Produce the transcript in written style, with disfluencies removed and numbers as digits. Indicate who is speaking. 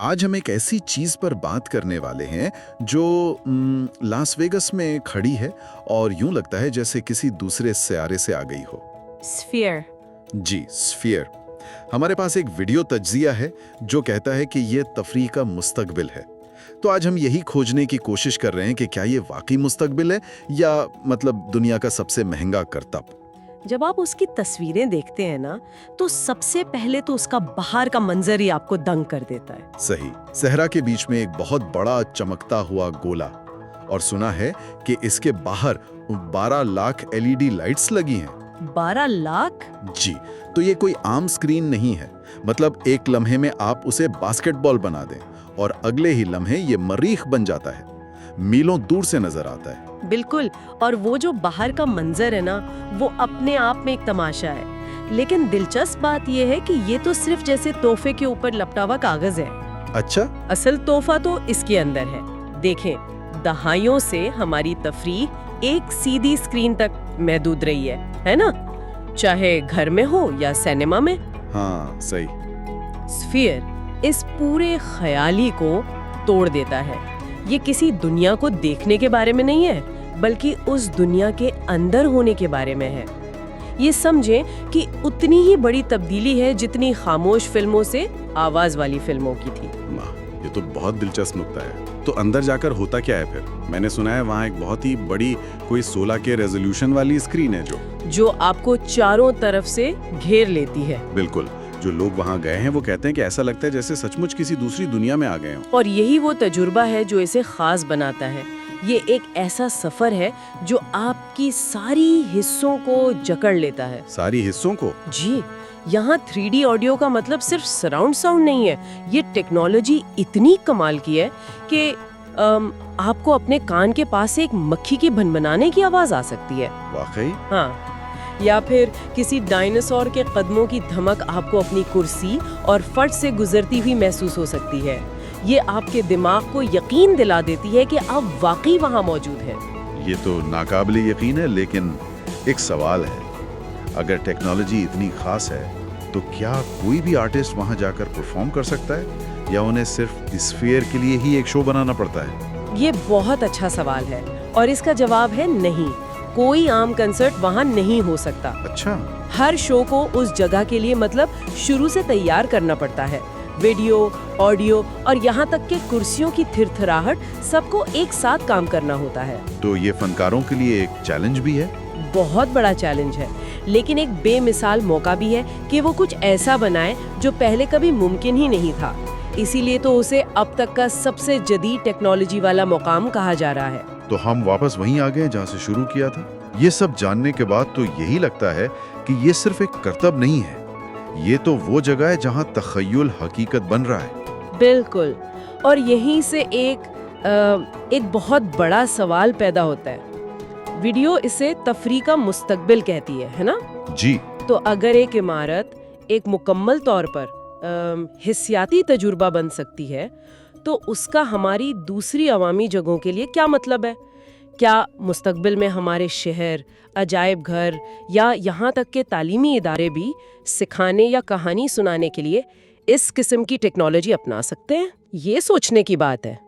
Speaker 1: आज हम एक ऐसी चीज पर बात करने वाले हैं जो लास वेगस में खड़ी है और यूं लगता है जैसे किसी दूसरे सियारे से आ गई हो।
Speaker 2: स्फीयर।
Speaker 1: जी, स्फीयर। हमारे पास एक वीडियो तज्जिया है जो कहता है कि ये तफरीह का मुस्तकबिल है। तो आज हम यही खोजने की कोशिश कर रहे हैं कि क्या ये वाकई मुस्तकबिल है या मतलब दुनिया का सबसे महंगा करतब।
Speaker 2: जब आप उसकी तस्वीरें देखते हैं ना, तो सबसे पहले तो उसका बाहर का मंजर ही आपको दंग कर देता है।
Speaker 1: सही, सहरा के बीच में एक बहुत बड़ा चमकता हुआ गोला, और सुना है कि इसके बाहर 12 लाख एलईडी लाइट्स लगी हैं।
Speaker 2: 12 लाख?
Speaker 1: जी, तो ये कोई आम स्क्रीन नहीं है। मतलब एक लम्हे में आप उसे बास्केटबॉल बना दें और अगले ही लम्हे ये मरीख बन जाता है, मीलों दूर से नजर आता है।
Speaker 2: बिल्कुल। और वो जो बाहर का मंजर है ना, वो अपने आप में एक तमाशा है। लेकिन दिलचस्प बात ये है कि ये तो सिर्फ जैसे तोहफे के ऊपर लपटा हुआ कागज है।
Speaker 1: अच्छा?
Speaker 2: असल तोहफा तो इसके अंदर है। देखें, दहाइयों से हमारी तफरीह एक सीधी स्क्रीन तक महदूद रही है ना? चाहे घर में हो या सिनेमा में।
Speaker 1: हाँ, सही।
Speaker 2: स्फीयर इस पूरे ख्याली को तोड़ देता है। ये किसी दुनिया को देखने के बारे में नहीं है, बल्कि उस दुनिया के अंदर होने के बारे में है। ये समझें कि उतनी ही बड़ी तब्दीली है जितनी खामोश फिल्मों से आवाज वाली फिल्मों की थी।
Speaker 1: वाह, ये तो बहुत दिलचस्प नुक्ता है। तो अंदर जाकर होता क्या है फिर? मैंने सुना है वहाँ एक बहुत ही बड़ी कोई 16 के रेजोल्यूशन वाली स्क्रीन है जो
Speaker 2: आपको चारों तरफ से घेर लेती है।
Speaker 1: बिल्कुल। जो लोग वहाँ गए हैं वो कहते हैं कि ऐसा लगता है जैसे सचमुच किसी दूसरी दुनिया में आ गए हों।
Speaker 2: और यही वो तजुर्बा है जो इसे खास बनाता है। ये एक ऐसा सफर है जो आपकी सारी हिस्सों को जकड़ लेता है।
Speaker 1: सारी हिस्सों को?
Speaker 2: जी, यहाँ 3D ऑडियो का मतलब सिर्फ सराउंड साउंड नहीं है। ये टेक्नोलॉजी इतनी कमाल की है कि आपको अपने कान के पास से एक मक्खी की भनभनाने की आवाज आ सकती है।
Speaker 1: वाकई?
Speaker 2: हाँ। या फिर किसी डायनासोर के कदमों की धमक आपको अपनी कुर्सी और फर्श से गुजरती हुई महसूस हो सकती है। ये आपके दिमाग को यकीन दिला देती है कि आप वाकई वहाँ मौजूद हैं।
Speaker 1: ये तो नाकाबिले यकीन है, लेकिन एक सवाल है। अगर टेक्नोलॉजी इतनी खास है तो क्या कोई भी आर्टिस्ट वहाँ जाकर परफॉर्म कर सकता है या उन्हें सिर्फ स्फीयर के लिए ही एक शो बनाना पड़ता है?
Speaker 2: ये बहुत अच्छा सवाल है और इसका जवाब है नहीं। कोई आम कंसर्ट वहाँ नहीं हो सकता।
Speaker 1: अच्छा?
Speaker 2: हर शो को उस जगह के लिए मतलब शुरू से तैयार करना पड़ता है। वीडियो, ऑडियो और यहाँ तक के कुर्सियों की थिरथिराहट, सबको एक साथ काम करना होता है।
Speaker 1: तो ये फनकारों के लिए एक चैलेंज भी है?
Speaker 2: बहुत बड़ा चैलेंज है, लेकिन एक बेमिसाल मौका भी है कि वो कुछ ऐसा बनाए जो पहले कभी मुमकिन ही नहीं था। इसीलिए तो उसे अब तक का सबसे जदीद टेक्नोलॉजी वाला मुकाम कहा जा रहा है।
Speaker 1: तो हम वापस वहीं आ गए जहाँ से शुरू किया था। ये सब जानने के बाद तो यही लगता है कि ये सिर्फ एक करतब नहीं है, ये तो वो जगह है जहाँ तखय्युल हकीकत बन रहा है।
Speaker 2: बिल्कुल। और यहीं से एक बहुत बड़ा सवाल पैदा होता है। वीडियो इसे तफरीह का मुस्तकबिल कहती है ना?
Speaker 1: जी।
Speaker 2: तो अगर एक इमारत एक मुकम्मल तौर पर हिस्सियाती तजुर्बा बन सकती है, तो उसका हमारी दूसरी अवामी जगहों के लिए क्या मतलब है? क्या मुस्तकबिल में हमारे शहर, अजायब घर या यहाँ तक के तालीमी इदारे भी सिखाने या कहानी सुनाने के लिए इस किस्म की टेक्नोलॉजी अपना सकते हैं? ये सोचने की बात है।